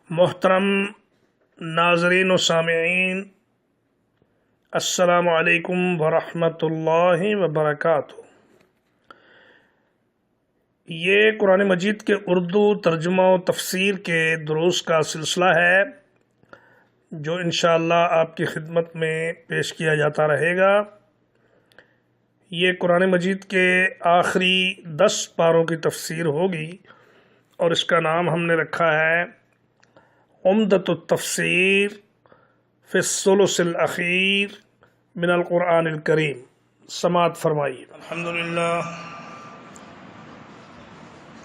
محترم ناظرین و سامعین، السلام علیکم ورحمۃ اللہ وبرکاتہ۔ یہ قرآن مجید کے اردو ترجمہ و تفسیر کے دروس کا سلسلہ ہے جو انشاءاللہ آپ کی خدمت میں پیش کیا جاتا رہے گا۔ یہ قرآن مجید کے آخری 10 پاروں کی تفسیر ہوگی اور اس کا نام ہم نے رکھا ہے عمدۃ التفسیر فی الثلث الاخیر من القرآن الکریم۔ سماعت فرمائیے۔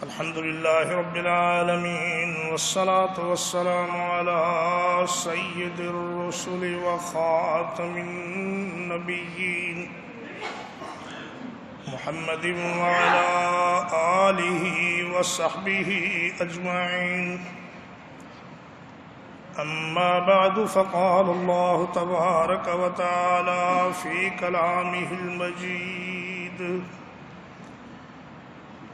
الحمدللہ رب العالمین والصلاة والسلام علی سید الرسل وخاتم النبیین محمد وعلی آلہ وصحبہ اجمعین۔ اما بعد فقال اللہ تبارک وتعالی فی کلامہ المجید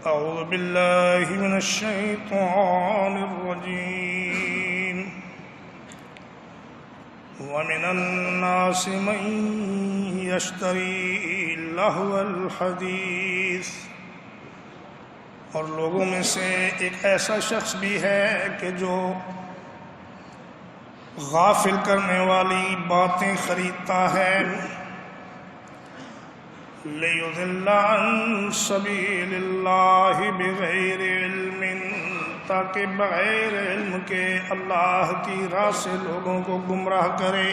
اعوذ باللہ من الشیطان الرجیم ومن الناس من یشتری لہو الحدیث، اور لوگوں میں سے ایک ایسا شخص بھی ہے کہ جو غافل کرنے والی باتیں خریدتا ہے، لِيُضِلَّ عَن سَبِيلِ اللَّهِ بِغَيْرِ عِلْمٍ، تاکہ بغیر علم کے اللہ کی راہ سے لوگوں کو گمراہ کرے،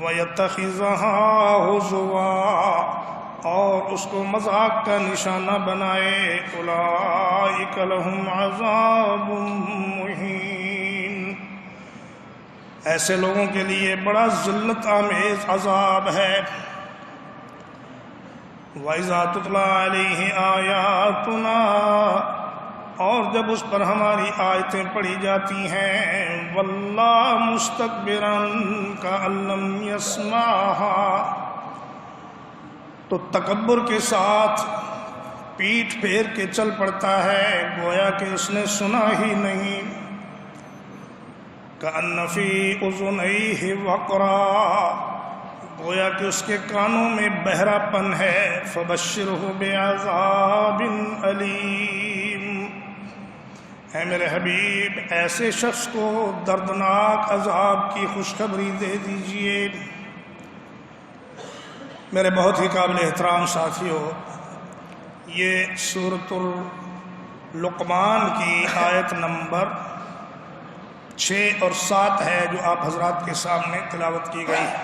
وَيَتَّخِذَهَا هُزُوًا، اور اس کو مذاق کا نشانہ بنائے، أُولَئِكَ لَهُمْ عَذَابٌ مُّهِينٌ، ایسے لوگوں کے لیے بڑا ذلت آمیز عذاب ہے۔ وَإِذَا تُتْلَىٰ عَلَيْهِ آيَاتُنَا، اور جب اس پر ہماری آیتیں پڑھی جاتی ہیں، وَاللَّهُ مُسْتَكْبِرًا كَأَن لَّمْ يَسْمَعْهَا، تو تکبر کے ساتھ پیٹھ پھیر کے چل پڑتا ہے گویا کہ اس نے سنا ہی نہیں۔ كَأَنَّ فِي أُذُنَيْهِ وَقْرًا، گویا کہ اس کے کانوں میں بہرا پن ہے۔ فَبَشِّرْهُ بِعَذَابٍ أَلِيمٍ، اے میرے حبیب ایسے شخص کو دردناک عذاب کی خوشخبری دے دیجئے۔ میرے بہت ہی قابل احترام ساتھیو، یہ سورۃ لقمان کی آیت نمبر 6 اور 7 ہے جو آپ حضرات کے سامنے تلاوت کی گئی ہے۔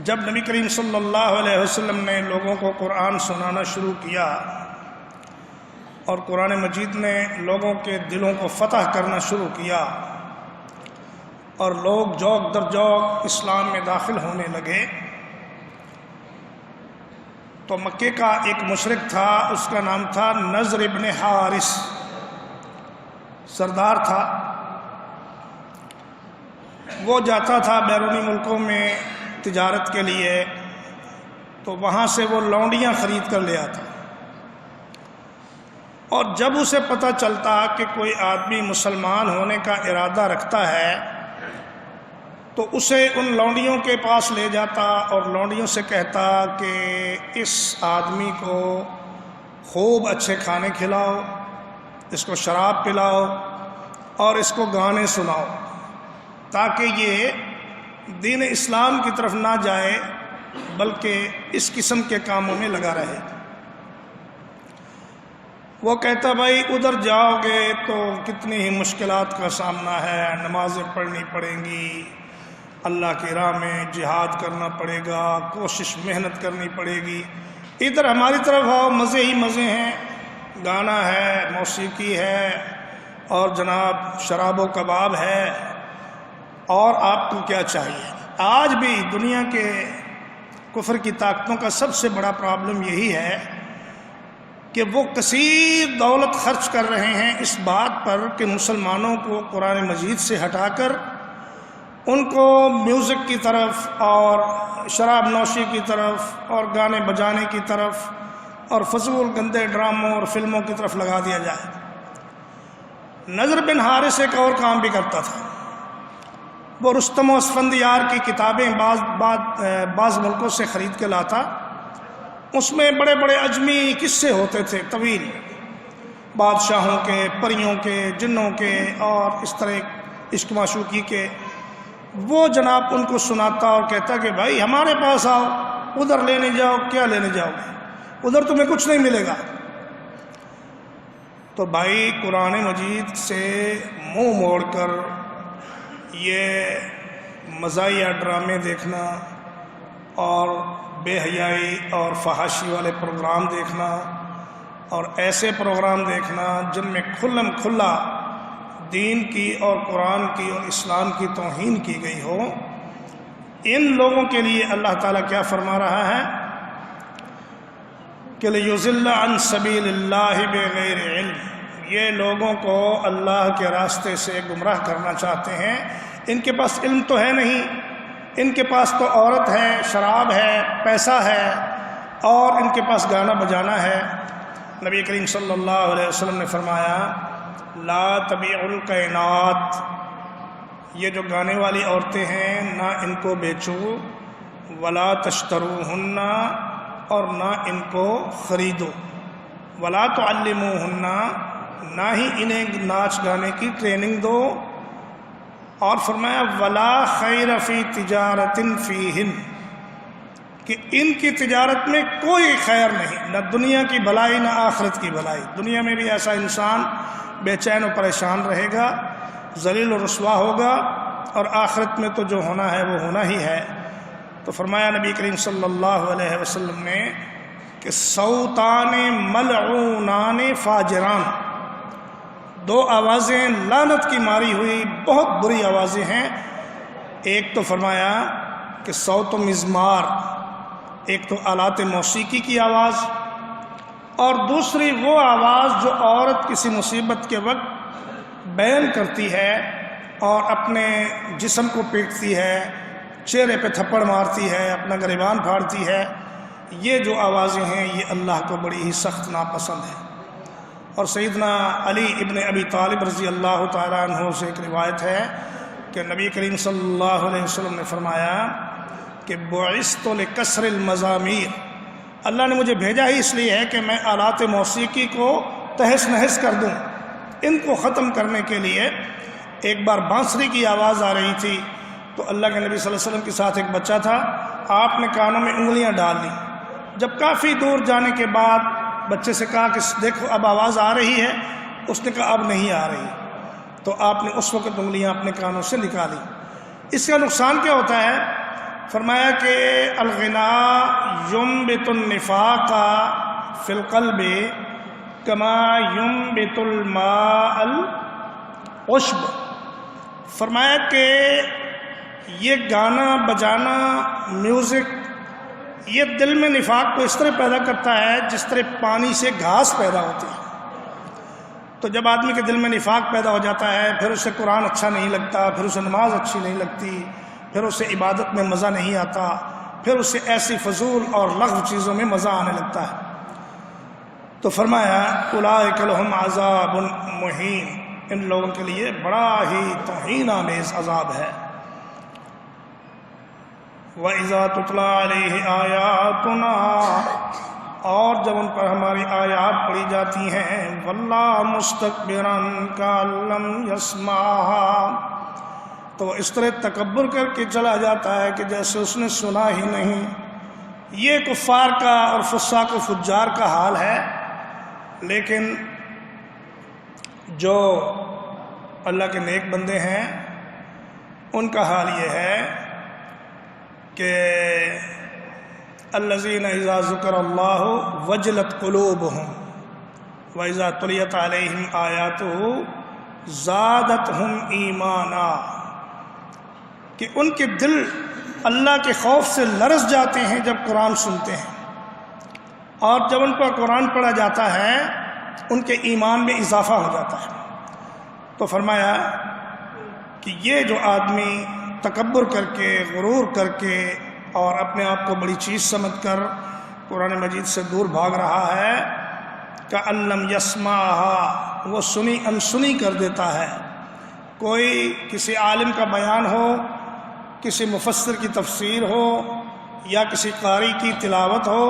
جب نبی کریم صلی اللہ علیہ وسلم نے لوگوں کو قرآن سنانا شروع کیا اور قرآن مجید نے لوگوں کے دلوں کو فتح کرنا شروع کیا اور لوگ جوق در جوق اسلام میں داخل ہونے لگے، تو مکے کا ایک مشرک تھا، اس کا نام تھا نضر ابن حارث، سردار تھا۔ وہ جاتا تھا بیرونی ملکوں میں تجارت کے لیے، تو وہاں سے وہ لونڈیاں خرید کر لے آتا، اور جب اسے پتہ چلتا کہ کوئی آدمی مسلمان ہونے کا ارادہ رکھتا ہے تو اسے ان لونڈیوں کے پاس لے جاتا اور لونڈیوں سے کہتا کہ اس آدمی کو خوب اچھے کھانے کھلاؤ، اس کو شراب پلاؤ اور اس کو گانے سناؤ، تاکہ یہ دین اسلام کی طرف نہ جائے بلکہ اس قسم کے کاموں میں لگا رہے۔ وہ کہتا بھائی ادھر جاؤ گے تو کتنی ہی مشکلات کا سامنا ہے، نمازیں پڑھنی پڑیں گی، اللہ کی راہ میں جہاد کرنا پڑے گا، کوشش محنت کرنی پڑے گی۔ ادھر ہماری طرف آؤ، مزے ہی مزے ہیں، گانا ہے، موسیقی ہے اور جناب شراب و کباب ہے، اور آپ کو کیا چاہیے۔ آج بھی دنیا کے کفر کی طاقتوں کا سب سے بڑا پرابلم یہی ہے کہ وہ کثیر دولت خرچ کر رہے ہیں اس بات پر کہ مسلمانوں کو قرآن مجید سے ہٹا کر ان کو میوزک کی طرف اور شراب نوشی کی طرف اور گانے بجانے کی طرف اور فضول گندے ڈراموں اور فلموں کی طرف لگا دیا جائے۔ نضر بن حارث ایک اور کام بھی کرتا تھا، وہ رستم و اسفندیار کی کتابیں بعض ملکوں سے خرید کے لاتا، اس میں بڑے بڑے عجمی قصے ہوتے تھے طویل، بادشاہوں کے، پریوں کے، جنوں کے اور اس طرح عشق معشوقی کے، وہ جناب ان کو سناتا اور کہتا کہ بھائی ہمارے پاس آؤ، ادھر لینے جاؤ، کیا لینے جاؤ گے، ادھر تمہیں کچھ نہیں ملے گا۔ تو بھائی قرآن مجید سے منہ موڑ کر یہ مزاحیہ ڈرامے دیکھنا اور بے حیائی اور فحاشی والے پروگرام دیکھنا اور ایسے پروگرام دیکھنا جن میں کھلم کھلا دین کی اور قرآن کی اور اسلام کی توہین کی گئی ہو، ان لوگوں کے لیے اللہ تعالیٰ کیا فرما رہا ہے کہ لِيُضِلَّ عَن سَبِيلِ اللَّهِ بِغَيْرِ عِلْمٍ، یہ لوگوں کو اللہ کے راستے سے گمراہ کرنا چاہتے ہیں۔ ان کے پاس علم تو ہے نہیں، ان کے پاس تو عورت ہے، شراب ہے، پیسہ ہے اور ان کے پاس گانا بجانا ہے۔ نبی کریم صلی اللہ علیہ وسلم نے فرمایا لا تبیع الکائنات، یہ جو گانے والی عورتیں ہیں نہ ان کو بیچو، ولا تشتروہن، اور نہ ان کو خریدو، ولا تعلموہن، نہ ہی انہیں ناچ گانے کی ٹریننگ دو، اور فرمایا ولا خیر فی تجارت فیہن، کہ ان کی تجارت میں کوئی خیر نہیں، نہ دنیا کی بھلائی نہ آخرت کی بھلائی۔ دنیا میں بھی ایسا انسان بے چین و پریشان رہے گا، ذلیل و رسوا ہوگا، اور آخرت میں تو جو ہونا ہے وہ ہونا ہی ہے۔ تو فرمایا نبی کریم صلی اللہ علیہ وسلم نے کہ صوتان ملعونان فاجران، دو آوازیں لعنت کی ماری ہوئی بہت بری آوازیں ہیں۔ ایک تو فرمایا کہ صوت و مزمار، ایک تو آلات موسیقی کی آواز، اور دوسری وہ آواز جو عورت کسی مصیبت کے وقت بیان کرتی ہے اور اپنے جسم کو پیٹتی ہے، چہرے پہ تھپڑ مارتی ہے، اپنا گریبان پھاڑتی ہے، یہ جو آوازیں ہیں یہ اللہ کو بڑی ہی سخت ناپسند ہے۔ اور سیدنا علی ابن ابی طالب رضی اللہ تعالیٰ عنہ سے ایک روایت ہے کہ نبی کریم صلی اللہ علیہ وسلم نے فرمایا کہ بعثت لکسر المزامیر، اللہ نے مجھے بھیجا ہی اس لیے ہے کہ میں آلات موسیقی کو تہس نہس کر دوں، ان کو ختم کرنے کے لیے۔ ایک بار بانسری کی آواز آ رہی تھی تو اللہ کے نبی صلی اللہ علیہ وسلم کے ساتھ ایک بچہ تھا، آپ نے کانوں میں انگلیاں ڈال لی۔ جب کافی دور جانے کے بعد بچے سے کہا کہ دیکھو اب آواز آ رہی ہے، اس نے کہا اب نہیں آ رہی، تو آپ نے اس وقت انگلیاں اپنے کانوں سے نکالی۔ اس کا نقصان کیا ہوتا ہے؟ فرمایا کہ الغناء ينبت النفاق فی القلب کما ينبت الماء العشب، فرمایا کہ یہ گانا بجانا، میوزک، یہ دل میں نفاق کو اس طرح پیدا کرتا ہے جس طرح پانی سے گھاس پیدا ہوتی ہے۔ تو جب آدمی کے دل میں نفاق پیدا ہو جاتا ہے، پھر اسے قرآن اچھا نہیں لگتا، پھر اسے نماز اچھی نہیں لگتی، پھر اسے عبادت میں مزہ نہیں آتا، پھر اسے ایسی فضول اور لغو چیزوں میں مزہ آنے لگتا ہے۔ تو فرمایا اولئک لہم عذاب مہین، ان لوگوں کے لیے بڑا ہی توہین آمیز عذاب ہے۔ وَإِذَا تُتْلَىٰ عَلَيْهِ آيَاتُنَا، اور جب ان پر ہماری آیات پڑھی جاتی ہیں، وَاللَّهُ مُسْتَكْبِرًا كَأَن لَّمْ يَسْمَعْهَا، تو وہ اس طرح تکبر کر کے چلا جاتا ہے کہ جیسے اس نے سنا ہی نہیں۔ یہ کفار کا اور فساق و فجار کا حال ہے، لیکن جو اللہ کے نیک بندے ہیں ان کا حال یہ ہے کہ الذین اذا ذکر اللہ وجلت قلوبہم واذا تلیت علیہم آیاتہ زادتہم ایمانا، کہ ان کے دل اللہ کے خوف سے لرز جاتے ہیں جب قرآن سنتے ہیں، اور جب ان پر قرآن پڑھا جاتا ہے ان کے ایمان میں اضافہ ہو جاتا ہے۔ تو فرمایا کہ یہ جو آدمی تکبر کر کے، غرور کر کے اور اپنے آپ کو بڑی چیز سمجھ کر قرآن مجید سے دور بھاگ رہا ہے، کأن لم یسمعها، وہ سنی انسنی کر دیتا ہے۔ کوئی کسی عالم کا بیان ہو، کسی مفسر کی تفسیر ہو یا کسی قاری کی تلاوت ہو،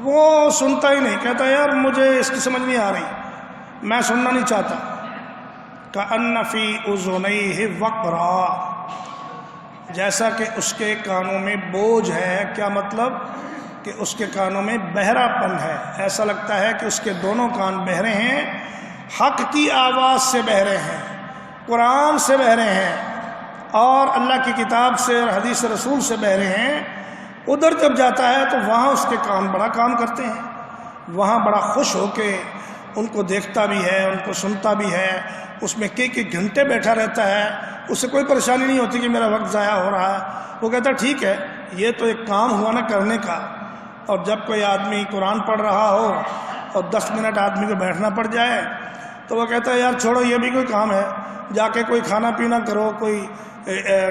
وہ سنتا ہی نہیں، کہتا ہے یار مجھے اس کی سمجھ نہیں آ رہی، میں سننا نہیں چاہتا۔ کأن فی اذنیہ وقرا، جیسا کہ اس کے کانوں میں بوجھ ہے۔ کیا مطلب؟ کہ اس کے کانوں میں بہرا پن ہے، ایسا لگتا ہے کہ اس کے دونوں کان بہرے ہیں، حق کی آواز سے بہرے ہیں، قرآن سے بہرے ہیں، اور اللہ کی کتاب سے اور حدیث رسول سے بہرے ہیں۔ ادھر جب جاتا ہے تو وہاں اس کے کان بڑا کام کرتے ہیں، وہاں بڑا خوش ہو کے ان کو دیکھتا بھی ہے، ان کو سنتا بھی ہے، اس میں کئی گھنٹے بیٹھا رہتا ہے، اسے کوئی پریشانی نہیں ہوتی کہ میرا وقت ضائع ہو رہا ہے۔ وہ کہتا ہے ٹھیک ہے، یہ تو ایک کام ہوا نا کرنے کا۔ اور جب کوئی آدمی قرآن پڑھ رہا ہو اور 10 منٹ آدمی کو بیٹھنا پڑ جائے تو وہ کہتا ہے یار چھوڑو، یہ بھی کوئی کام ہے، جا کے کوئی کھانا پینا کرو، کوئی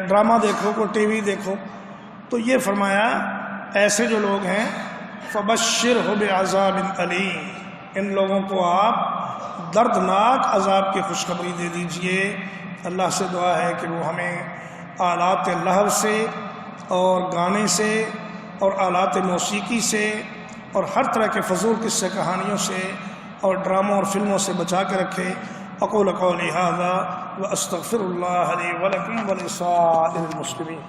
ڈرامہ دیکھو، کوئی ٹی وی دیکھو۔ تو یہ فرمایا ایسے جو لوگ ہیں فبشرہ بعذاب علیم، ان لوگوں کو آپ دردناک عذاب کی خوشخبری دے دیجئے۔ اللہ سے دعا ہے کہ وہ ہمیں آلات لہو سے اور گانے سے اور آلات موسیقی سے اور ہر طرح کے فضول قصے کہانیوں سے اور ڈراموں اور فلموں سے بچا کے رکھے۔ اقول قولی ھذا واستغفر اللہ لی ولکم ولسائر المسلمین۔